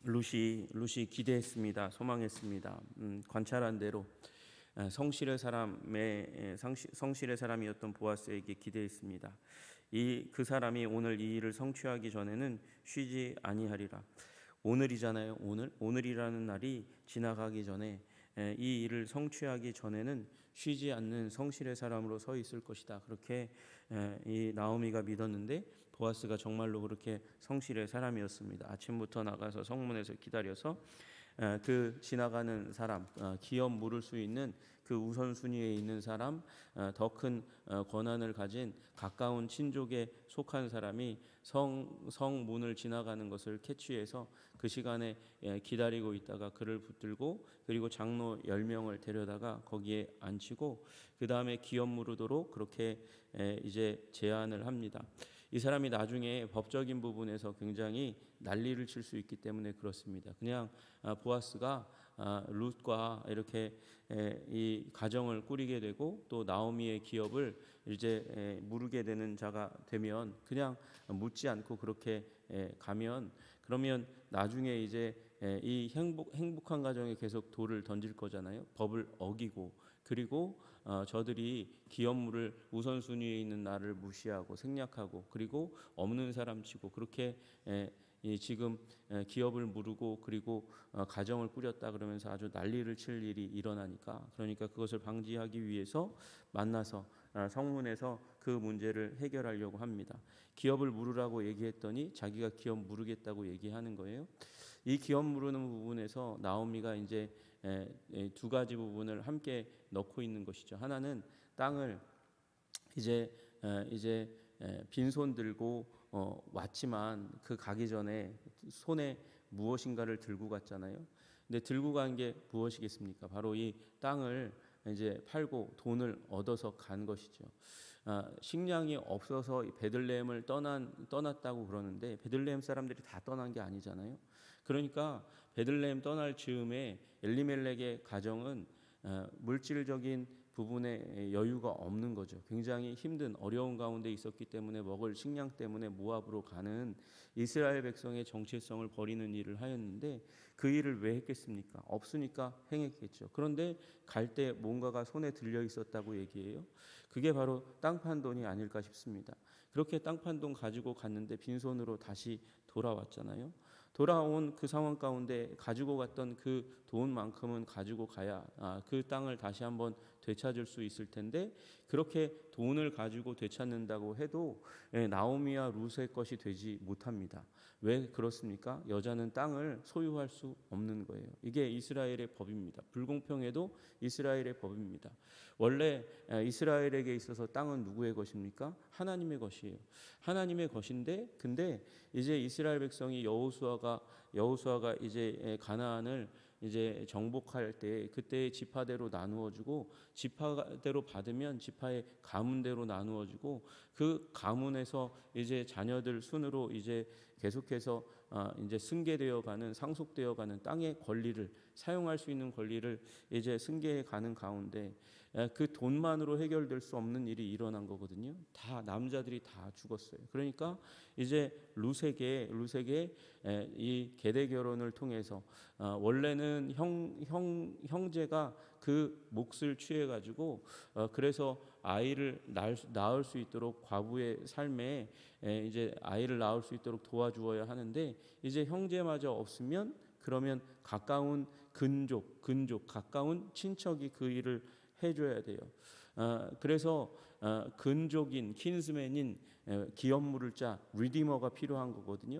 룻이 기대했습니다. 소망했습니다. 관찰한 대로 성실의 사람이었던 보아스에게 기대했습니다. 그 사람이 오늘 이 일을 성취하기 전에는 쉬지 아니하리라. 오늘이잖아요. 오늘이라는 날이 지나가기 전에 이 일을 성취하기 전에는 쉬지 않는 성실의 사람으로 서 있을 것이다. 그렇게 이 나오미가 믿었는데 보아스가 정말로 그렇게 성실의 사람이었습니다. 아침부터 나가서 성문에서 기다려서 그 지나가는 사람, 기업 물을 수 있는 그 우선순위에 있는 사람, 더 큰 권한을 가진 가까운 친족에 속한 사람이 성문을 지나가는 것을 캐치해서 그 시간에 기다리고 있다가 그를 붙들고, 그리고 장로 10명을 데려다가 거기에 앉히고 그 다음에 기업 물으도록 그렇게 이제 제안을 합니다. 이 사람이 나중에 법적인 부분에서 굉장히 난리를 칠 수 있기 때문에 그렇습니다. 그냥 보아스가 룻과 이렇게 이 가정을 꾸리게 되고 또 나오미의 기업을 이제 무르게 되는 자가 되면 그냥 묻지 않고 그렇게 가면, 그러면 나중에 이제 이 행복한 가정에 계속 돌을 던질 거잖아요. 법을 어기고, 그리고 저들이 기업물을 우선순위에 있는 나를 무시하고 생략하고, 그리고 없는 사람 치고 그렇게 지금 기업을 무르고 그리고 가정을 꾸렸다 그러면서 아주 난리를 칠 일이 일어나니까, 그러니까 그것을 방지하기 위해서 만나서 성문에서 그 문제를 해결하려고 합니다. 기업을 무르라고 얘기했더니 자기가 기업 무르겠다고 얘기하는 거예요. 이 기업 무르는 부분에서 나오미가 이제 두 가지 부분을 함께 넣고 있는 것이죠. 하나는 땅을 이제 빈손 들고 왔지만 그 가기 전에 손에 무엇인가를 들고 갔잖아요. 근데 들고 간 게 무엇이겠습니까? 바로 이 땅을 이제 팔고 돈을 얻어서 간 것이죠. 식량이 없어서 베들레헴을 떠났다고 그러는데 베들레헴 사람들이 다 떠난 게 아니잖아요. 그러니까 베들레헴 떠날 즈음에 엘리멜렉의 가정은 물질적인 부분에 여유가 없는 거죠. 굉장히 힘든 어려운 가운데 있었기 때문에 먹을 식량 때문에 모압으로 가는 이스라엘 백성의 정체성을 버리는 일을 하였는데, 그 일을 왜 했겠습니까? 없으니까 행했겠죠. 그런데 갈 때 뭔가가 손에 들려 있었다고 얘기해요. 그게 바로 땅 판 돈이 아닐까 싶습니다. 그렇게 땅 판 돈 가지고 갔는데 빈손으로 다시 돌아왔잖아요. 돌아온 그 상황 가운데 가지고 갔던 그 돈만큼은 가지고 가야 그 땅을 다시 한번 되찾을 수 있을 텐데, 그렇게 돈을 가지고 되찾는다고 해도 나오미와 룻의 것이 되지 못합니다. 왜 그렇습니까? 여자는 땅을 소유할 수 없는 거예요. 이게 이스라엘의 법입니다. 불공평해도 이스라엘의 법입니다. 원래 이스라엘에게 있어서 땅은 누구의 것입니까? 하나님의 것이에요. 하나님의 것인데, 근데 이제 이스라엘 백성이 여호수아가 이제 가나안을 이제 정복할 때 그때 지파대로 나누어주고, 지파대로 받으면 지파의 가문대로 나누어주고, 그 가문에서 이제 자녀들 순으로 이제 계속해서 이제 승계되어가는, 상속되어가는 땅의 권리를 사용할 수 있는 권리를 이제 승계해 가는 가운데 그 돈만으로 해결될 수 없는 일이 일어난 거거든요. 다 남자들이 다 죽었어요. 그러니까 이제 룻에게 이 계대 결혼을 통해서 원래는 형제가 그 몫을 취해 가지고 그래서 아이를 낳을 수 있도록 과부의 삶에 이제 아이를 낳을 수 있도록 도와주어야 하는데, 이제 형제마저 없으면 그러면 가까운 근족 가까운 친척이 그 일을 해줘야 돼요. 그래서 근족인 킨스맨인 기업 물을 자 리디머가 필요한 거거든요.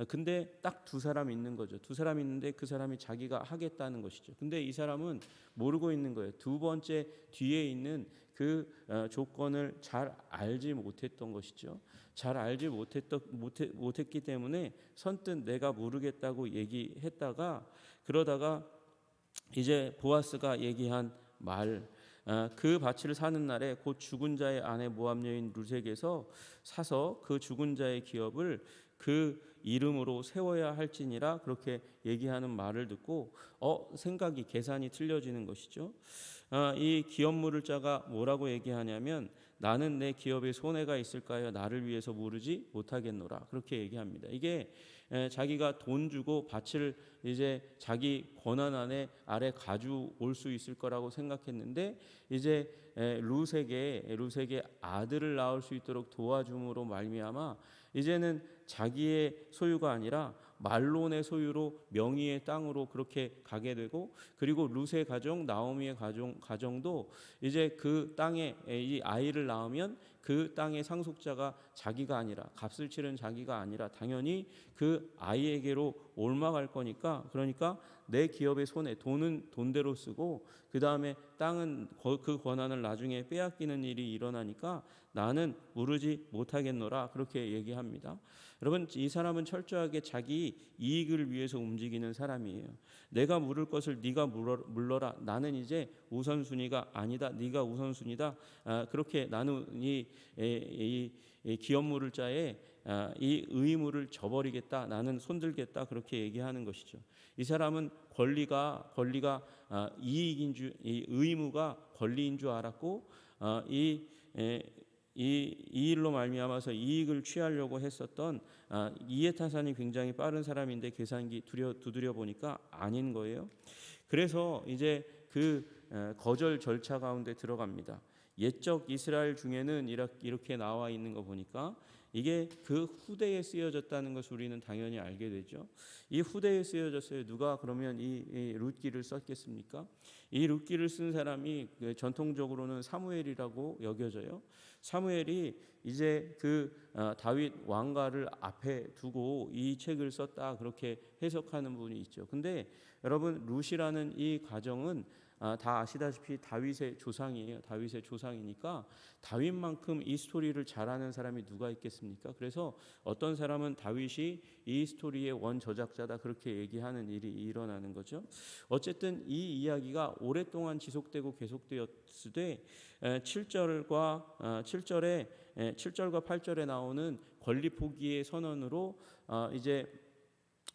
근데 딱 두 사람 있는 거죠. 두 사람 있는데 그 사람이 자기가 하겠다는 것이죠. 근데 이 사람은 모르고 있는 거예요. 두 번째 뒤에 있는 그 조건을 잘 알지 못했던 것이죠. 잘 알지 못했기 때문에 선뜻 내가 모르겠다고 얘기했다가, 그러다가 이제 보아스가 얘기한 말, 그 밭을 사는 날에 곧 죽은 자의 아내 모압 여인 룻에게서 사서 그 죽은 자의 기업을 그 이름으로 세워야 할지니라, 그렇게 얘기하는 말을 듣고 계산이 틀려지는 것이죠. 이 기업 물을 자가 뭐라고 얘기하냐면 나는 내 기업에 손해가 있을까요? 나를 위해서 무르지 못하겠노라. 그렇게 얘기합니다. 이게 자기가 돈 주고 밭을 이제 자기 권한 아래 가져올 수 있을 거라고 생각했는데 이제 룻에게 아들을 낳을 수 있도록 도와줌으로 말미암아 이제는 자기의 소유가 아니라 말론의 소유로 명의의 땅으로 그렇게 가게 되고, 그리고 룻의 가정, 나오미의 가정도 이제 그 땅에 이 아이를 낳으면 그 땅의 상속자가 자기가 아니라, 값을 치른 자기가 아니라 당연히 그 아이에게로 옮아갈 거니까, 그러니까 내 기업의 손에 돈은 돈대로 쓰고 그 다음에 땅은 그 권한을 나중에 빼앗기는 일이 일어나니까 나는 무르지 못하겠노라. 그렇게 얘기합니다. 여러분, 이 사람은 철저하게 자기 이익을 위해서 움직이는 사람이에요. 내가 물을 것을 네가 물러라. 나는 이제 우선순위가 아니다. 네가 우선순위다. 그렇게 나는 이 기업 물을 자에 이 의무를 저버리겠다. 나는 손들겠다. 그렇게 얘기하는 것이죠. 이 사람은 권리가 이익인 줄, 이 의무가 권리인 줄 알았고 이 일로 말미암아서 이익을 취하려고 했었던 이해타산이 굉장히 빠른 사람인데 계산기 두드려 보니까 아닌 거예요. 그래서 이제 그 거절 절차 가운데 들어갑니다. 옛적 이스라엘 중에는 이렇게 나와 있는 거 보니까 이게 그 후대에 쓰여졌다는 것을 우리는 당연히 알게 되죠. 이 후대에 쓰여졌어요. 누가 그러면 이 룻기를 썼겠습니까? 이 룻기를 쓴 사람이 전통적으로는 사무엘이라고 여겨져요. 사무엘이 이제 그 다윗 왕가를 앞에 두고 이 책을 썼다, 그렇게 해석하는 분이 있죠. 근데 여러분, 룻이라는 이 가정은 다 아시다시피 다윗의 조상이에요. 다윗의 조상이니까 다윗만큼 이 스토리를 잘 아는 사람이 누가 있겠습니까? 그래서 어떤 사람은 다윗이 이 스토리의 원저작자다, 그렇게 얘기하는 일이 일어나는 거죠. 어쨌든 이 이야기가 오랫동안 지속되고 계속되었으되 7절과 8절에 나오는 권리 포기의 선언으로 이제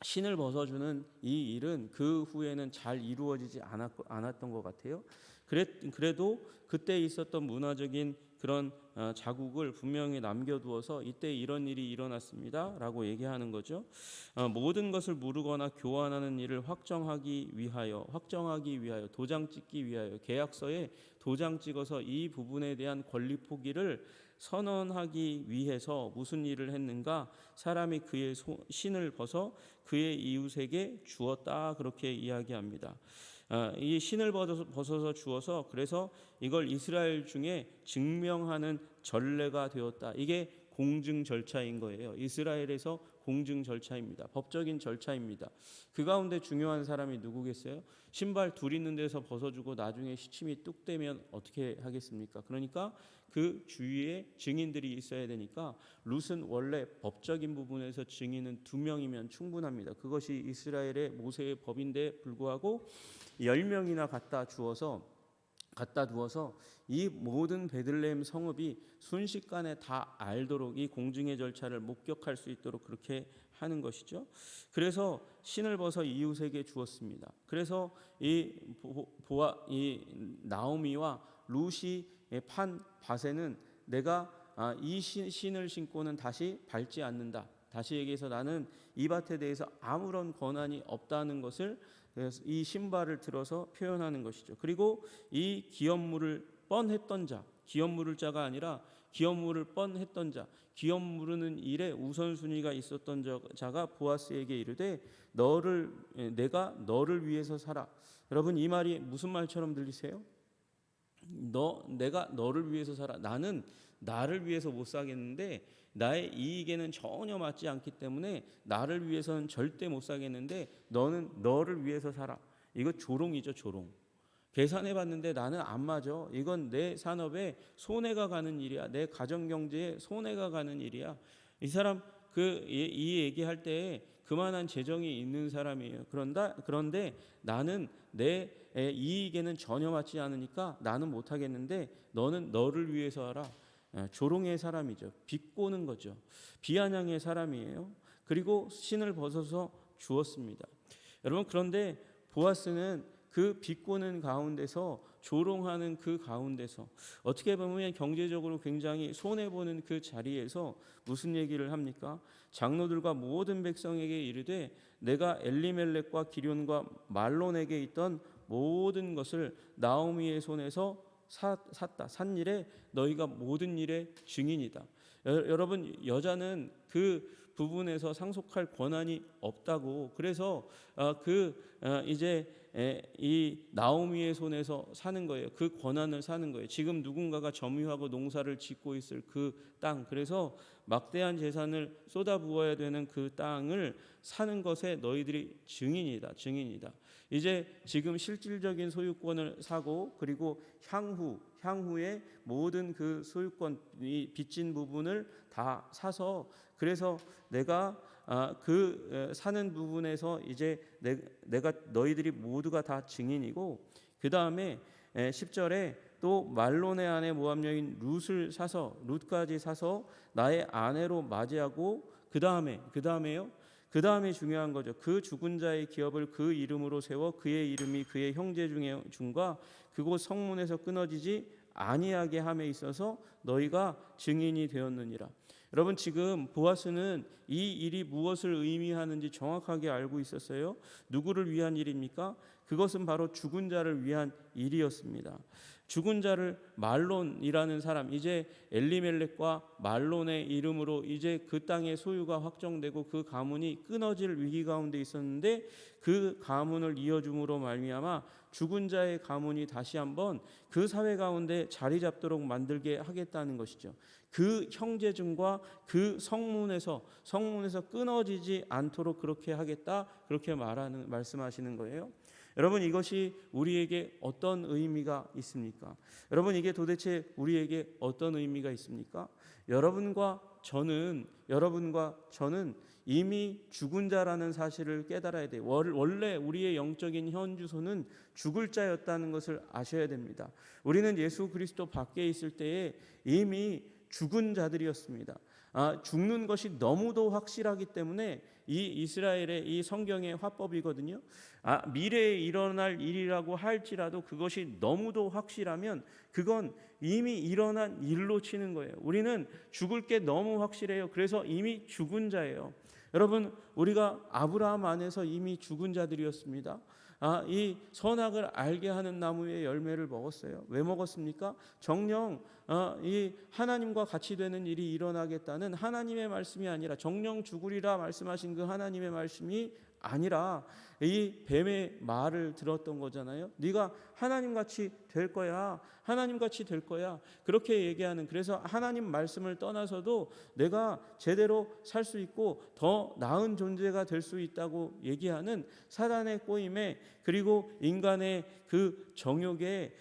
신을 벗어주는 이 일은 그 후에는 잘 이루어지지 않았던 것 같아요. 그래도 그때 있었던 문화적인 그런 자국을 분명히 남겨두어서 이때 이런 일이 일어났습니다라고 얘기하는 거죠. 모든 것을 무르거나 교환하는 일을 확정하기 위하여 도장 찍기 위하여 계약서에 도장 찍어서 이 부분에 대한 권리 포기를 선언하기 위해서 무슨 일을 했는가? 사람이 그의 신을 벗어 그의 이웃에게 주었다, 그렇게 이야기합니다. 이 신을 벗어서 주어서 그래서 이걸 이스라엘 중에 증명하는 전례가 되었다. 이게 공증 절차인 거예요. 이스라엘에서 공증 절차입니다. 법적인 절차입니다. 그 가운데 중요한 사람이 누구겠어요? 신발 둘 있는 데서 벗어주고 나중에 시침이 뚝 되면 어떻게 하겠습니까? 그러니까 그 주위에 증인들이 있어야 되니까 룻은 원래 법적인 부분에서 증인은 2명이면 충분합니다. 그것이 이스라엘의 모세의 법인데 불구하고 10명이나 갖다 두어서 이 모든 베들레헴 성읍이 순식간에 다 알도록 이 공증의 절차를 목격할 수 있도록 그렇게 하는 것이죠. 그래서 신을 벗어 이웃에게 주었습니다. 그래서 이 나오미와 룻이 판 밭에는 내가 이 신을 신고는 다시 밟지 않는다. 다시 얘기해서 나는 이 밭에 대해서 아무런 권한이 없다는 것을 이 신발을 들어서 표현하는 것이죠. 그리고 이 기업 물을 뻔했던 자, 기업 물을 자가 아니라 기업 물을 뻔했던 자, 기업 무르는 일에 우선순위가 있었던 자가 보아스에게 이르되 내가 너를 위해서 살아. 여러분, 이 말이 무슨 말처럼 들리세요? 내가 너를 위해서 살아. 나는 나를 위해서 못 사겠는데, 나의 이익에는 전혀 맞지 않기 때문에 나를 위해서는 절대 못 사겠는데 너는 너를 위해서 살아. 이거 조롱이죠, 조롱. 계산해 봤는데 나는 안 맞아. 이건 내 산업에 손해가 가는 일이야. 내 가정 경제에 손해가 가는 일이야. 이 사람 이 얘기할 때 그만한 재정이 있는 사람이에요. 그런데 나는 내 이익에는 전혀 맞지 않으니까 나는 못 하겠는데 너는 너를 위해서 하라. 조롱의 사람이죠. 비꼬는 거죠. 비아냥의 사람이에요. 그리고 신을 벗어서 주었습니다. 여러분, 그런데 보아스는 그 비꼬는 가운데서, 조롱하는 그 가운데서, 어떻게 보면 경제적으로 굉장히 손해보는 그 자리에서 무슨 얘기를 합니까? 장로들과 모든 백성에게 이르되 내가 엘리멜렉과 기럨과 말론에게 있던 모든 것을 나오미의 손에서 샀다. 산 일에 너희가 모든 일의 증인이다. 여러분, 여자는 그 부분에서 상속할 권한이 없다고. 그래서 이제 이 나오미의 손에서 사는 거예요. 그 권한을 사는 거예요. 지금 누군가가 점유하고 농사를 짓고 있을 그 땅, 그래서 막대한 재산을 쏟아부어야 되는 그 땅을 사는 것에 너희들이 증인이다. 증인이다. 이제 지금 실질적인 소유권을 사고, 그리고 향후에 모든 그 소유권이 빚진 부분을 다 사서, 그래서 내가 그 사는 부분에서 이제 내가 너희들이 모두가 다 증인이고, 그 다음에 10절에 또 말론의 아내 모압 여인 룻까지 사서 나의 아내로 맞이하고, 그 다음에 중요한 거죠. 그 죽은 자의 기업을 그 이름으로 세워 그의 이름이 그의 형제 중과 그곳 성문에서 끊어지지 아니하게 함에 있어서 너희가 증인이 되었느니라. 여러분, 지금 보아스는 이 일이 무엇을 의미하는지 정확하게 알고 있었어요. 누구를 위한 일입니까? 그것은 바로 죽은 자를 위한 일이었습니다. 죽은 자를, 말론이라는 사람, 이제 엘리멜렉과 말론의 이름으로 이제 그 땅의 소유가 확정되고 그 가문이 끊어질 위기 가운데 있었는데, 그 가문을 이어줌으로 말미암아 죽은 자의 가문이 다시 한번 그 사회 가운데 자리 잡도록 만들게 하겠다는 것이죠. 그 형제중과 그 성문에서 끊어지지 않도록 그렇게 하겠다, 그렇게 말씀하시는 거예요. 여러분, 이것이 우리에게 어떤 의미가 있습니까? 여러분, 이게 도대체 우리에게 어떤 의미가 있습니까? 여러분과 저는 이미 죽은 자라는 사실을 깨달아야 돼요. 원래 우리의 영적인 현주소는 죽을 자였다는 것을 아셔야 됩니다. 우리는 예수 그리스도 밖에 있을 때에 이미 죽은 자들이었습니다. 죽는 것이 너무도 확실하기 때문에 이 이스라엘의 이 성경의 화법이거든요. 미래에 일어날 일이라고 할지라도 그것이 너무도 확실하면 그건 이미 일어난 일로 치는 거예요. 우리는 죽을 게 너무 확실해요. 그래서 이미 죽은 자예요. 여러분, 우리가 아브라함 안에서 이미 죽은 자들이었습니다. 이 선악을 알게 하는 나무의 열매를 먹었어요. 왜 먹었습니까? 정녕 이 하나님과 같이 되는 일이 일어나겠다는 하나님의 말씀이 아니라, 정녕 죽으리라 말씀하신 그 하나님의 말씀이 아니라 이 뱀의 말을 들었던 거잖아요. 네가 하나님같이 될 거야. 하나님같이 될 거야. 그렇게 얘기하는, 그래서 하나님 말씀을 떠나서도 내가 제대로 살 수 있고 더 나은 존재가 될 수 있다고 얘기하는 사단의 꼬임에, 그리고 인간의 그 정욕에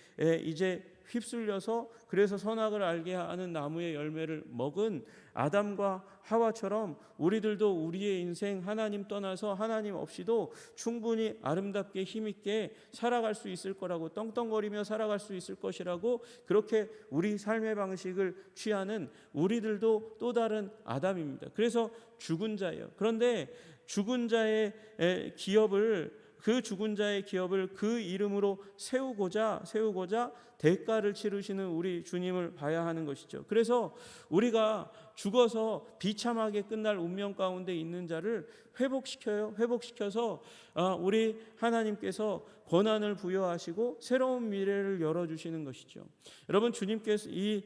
이제 휩쓸려서, 그래서 선악을 알게 하는 나무의 열매를 먹은 아담과 하와처럼 우리들도 우리의 인생 하나님 떠나서 하나님 없이도 충분히 아름답게 힘있게 살아갈 수 있을 거라고, 떵떵거리며 살아갈 수 있을 것이라고, 그렇게 우리 삶의 방식을 취하는 우리들도 또 다른 아담입니다. 그래서 죽은 자예요. 그런데 죽은 자의 기업을 그 이름으로 세우고자 대가를 치르시는 우리 주님을 봐야 하는 것이죠. 그래서 우리가 죽어서 비참하게 끝날 운명 가운데 있는 자를 회복시켜서 우리 하나님께서 권한을 부여하시고 새로운 미래를 열어주시는 것이죠. 여러분, 주님께서 이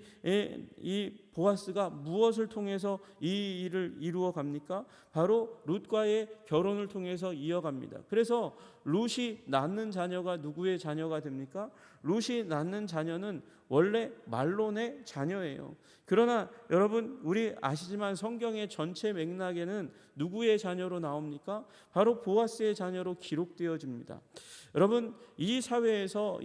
보아스가 무엇을 통해서 이 일을 이루어 갑니까? 바로 룻과의 결혼을 통해서 이어갑니다. 그래서 룻이 낳는 자녀가 누구의 자녀가 됩니까? 룻이 낳는 자녀는 원래 말론의 자녀예요. 그러나 여러분, 우리 아시지만 성경의 전체 맥락에는 누구의 자녀로 나옵니까? 바로 보아스의 자녀로 기록되어집니다. 여러분, 이 사회에서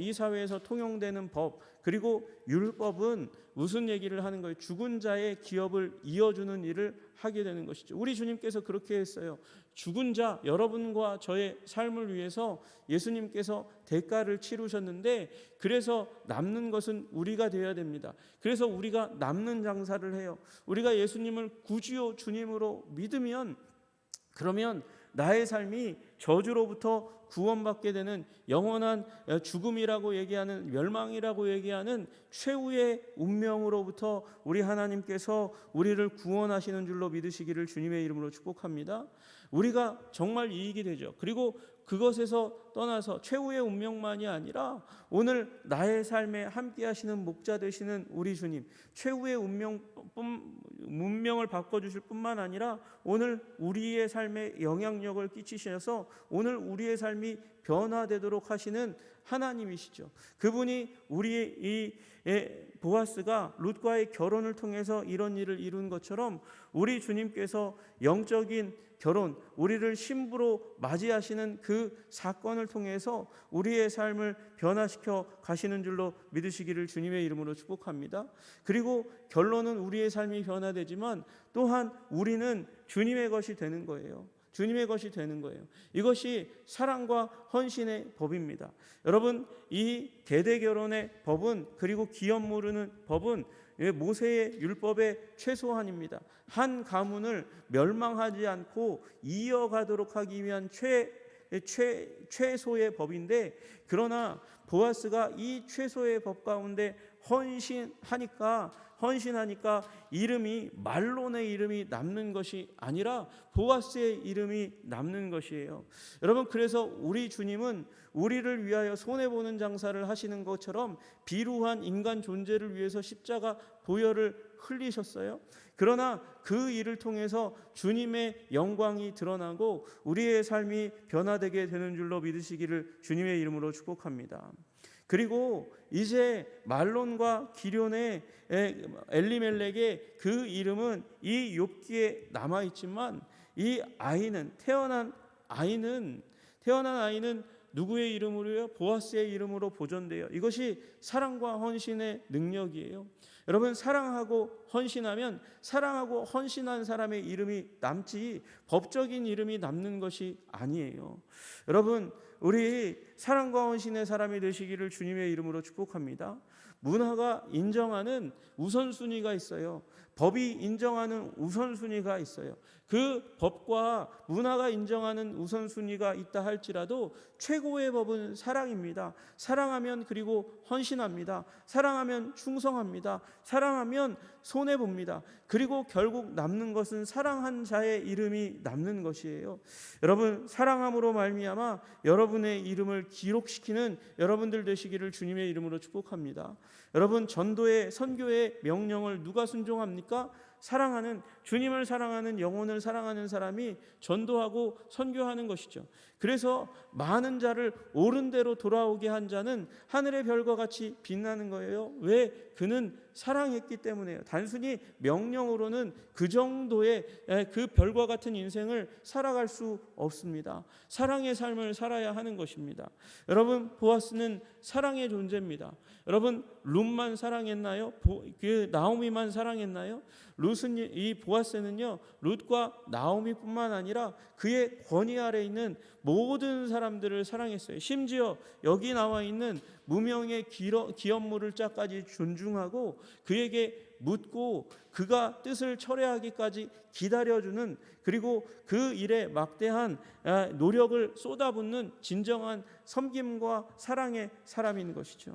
통용되는 법, 그리고 율법은 무슨 얘기를 하는 거예요? 죽은 자의 기업을 이어주는 일을 하게 되는 것이죠. 우리 주님께서 그렇게 했어요. 죽은 자, 여러분과 저의 삶을 위해서 예수님께서 대가를 치르셨는데, 그래서 남는 것은 우리가 되어야 됩니다. 그래서 우리가 남는 장사를 해요. 우리가 예수님을 구주요 주님으로 믿으면, 그러면 나의 삶이 저주로부터 구원받게 되는 영원한 죽음이라고 얘기하는, 멸망이라고 얘기하는 최후의 운명으로부터 우리 하나님께서 우리를 구원하시는 줄로 믿으시기를 주님의 이름으로 축복합니다. 우리가 정말 이익이 되죠. 그리고 그것에서 떠나서 최후의 운명만이 아니라 오늘 나의 삶에 함께 하시는 목자 되시는 우리 주님, 최후의 운명을 바꿔주실 뿐만 아니라 오늘 우리의 삶에 영향력을 끼치셔서 오늘 우리의 삶이 변화되도록 하시는 하나님이시죠. 그분이 우리의 이 보아스가 룻과의 결혼을 통해서 이런 일을 이룬 것처럼 우리 주님께서 영적인 결혼, 우리를 신부로 맞이하시는 그 사건을 통해서 우리의 삶을 변화시켜 가시는 줄로 믿으시기를 주님의 이름으로 축복합니다. 그리고 결론은 우리의 삶이 변화되지만 또한 우리는 주님의 것이 되는 거예요. 주님의 것이 되는 거예요. 이것이 사랑과 헌신의 법입니다. 여러분, 이 계대 결혼의 법은, 그리고 기업 모르는 법은 모세의 율법의 최소한입니다. 한 가문을 멸망하지 않고 이어가도록 하기 위한 최소의 법인데, 그러나 보아스가 이 최소의 법 가운데 헌신하니까 이름이, 말론의 이름이 남는 것이 아니라 보아스의 이름이 남는 것이에요. 여러분, 그래서 우리 주님은 우리를 위하여 손해보는 장사를 하시는 것처럼 비루한 인간 존재를 위해서 십자가 보혈을 흘리셨어요. 그러나 그 일을 통해서 주님의 영광이 드러나고 우리의 삶이 변화되게 되는 줄로 믿으시기를 주님의 이름으로 축복합니다. 그리고 이제 말론과 기럐의 엘리멜렉의 그 이름은 이 욥기에 남아 있지만, 이 아이는, 태어난 아이는 누구의 이름으로요? 보아스의 이름으로 보존돼요. 이것이 사랑과 헌신의 능력이에요. 여러분, 사랑하고 헌신하면 사랑하고 헌신한 사람의 이름이 남지 법적인 이름이 남는 것이 아니에요. 여러분, 우리 사랑과 헌신의 사람이 되시기를 주님의 이름으로 축복합니다. 문화가 인정하는 우선순위가 있어요. 법이 인정하는 우선순위가 있어요. 그 법과 문화가 인정하는 우선순위가 있다 할지라도 최고의 법은 사랑입니다. 사랑하면 그리고 헌신합니다. 사랑하면 충성합니다. 사랑하면 손해봅니다. 그리고 결국 남는 것은 사랑한 자의 이름이 남는 것이에요. 여러분, 사랑함으로 말미암아 여러분의 이름을 기록시키는 여러분들 되시기를 주님의 이름으로 축복합니다. 여러분, 전도의, 선교의 명령을 누가 순종합니까? 사랑하는, 주님을 사랑하는, 영혼을 사랑하는 사람이 전도하고 선교하는 것이죠. 그래서 많은 자를 옳은 대로 돌아오게 한 자는 하늘의 별과 같이 빛나는 거예요. 왜? 그는 사랑했기 때문에요. 단순히 명령으로는 그 정도의 그 별과 같은 인생을 살아갈 수 없습니다. 사랑의 삶을 살아야 하는 것입니다. 여러분, 보아스는 사랑의 존재입니다. 여러분, 룻만 사랑했나요? 그 나오미만 사랑했나요? 이 보아스는요, 룻과 나오미뿐만 아니라 그의 권위 아래 있는 모든 사람들을 사랑했어요. 심지어 여기 나와 있는 무명의 기업물을 자까지 존중하고 그에게 묻고 그가 뜻을 철회하기까지 기다려주는, 그리고 그 일에 막대한 노력을 쏟아붓는 진정한 섬김과 사랑의 사람인 것이죠.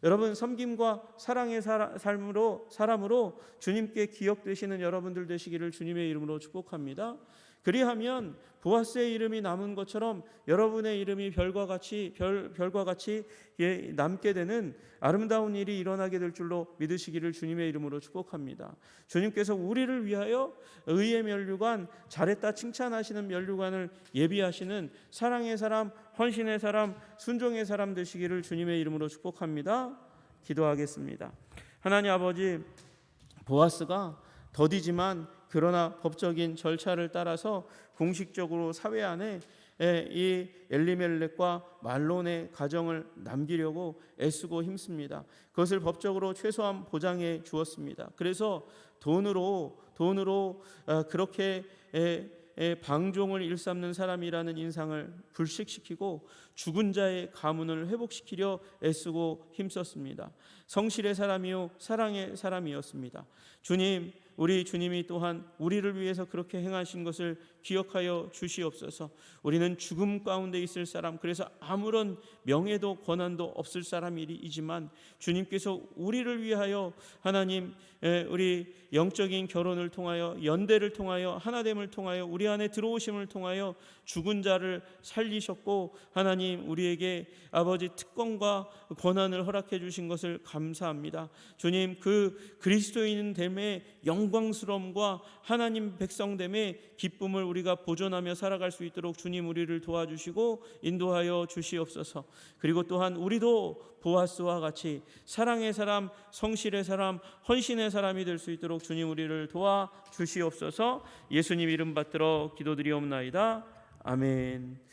여러분, 섬김과 사랑의 사람으로 주님께 기억되시는 여러분들 되시기를 주님의 이름으로 축복합니다. 그리하면 보아스의 이름이 남은 것처럼 여러분의 이름이 별과 같이 남게 되는 아름다운 일이 일어나게 될 줄로 믿으시기를 주님의 이름으로 축복합니다. 주님께서 우리를 위하여 의의 면류관, 잘했다 칭찬하시는 면류관을 예비하시는 사랑의 사람, 헌신의 사람, 순종의 사람 되시기를 주님의 이름으로 축복합니다. 기도하겠습니다. 하나님 아버지, 보아스가 더디지만 그러나 법적인 절차를 따라서 공식적으로 사회 안에 이 엘리멜렉과 말론의 가정을 남기려고 애쓰고 힘씁니다. 그것을 법적으로 최소한 보장해 주었습니다. 그래서 돈으로 그렇게 방종을 일삼는 사람이라는 인상을 불식시키고 죽은 자의 가문을 회복시키려 애쓰고 힘썼습니다. 성실의 사람이요 사랑의 사람이었습니다. 주님, 우리 주님이 또한 우리를 위해서 그렇게 행하신 것을 기억하여 주시옵소서. 우리는 죽음 가운데 있을 사람, 그래서 아무런 명예도 권한도 없을 사람이지만 주님께서 우리를 위하여 하나님, 우리 영적인 결혼을 통하여, 연대를 통하여, 하나됨을 통하여, 우리 안에 들어오심을 통하여 죽은 자를 살리셨고, 하나님 우리에게 아버지 특권과 권한을 허락해 주신 것을 감사합니다. 주님, 그 그리스도인 됨의 영광스러움과 하나님 백성됨의 기쁨을 우리가 보존하며 살아갈 수 있도록 주님 우리를 도와주시고 인도하여 주시옵소서. 그리고 또한 우리도 보아스와 같이 사랑의 사람, 성실의 사람, 헌신의 사람이 될 수 있도록 주님 우리를 도와주시옵소서. 예수님 이름 받들어 기도드리옵나이다. 아멘.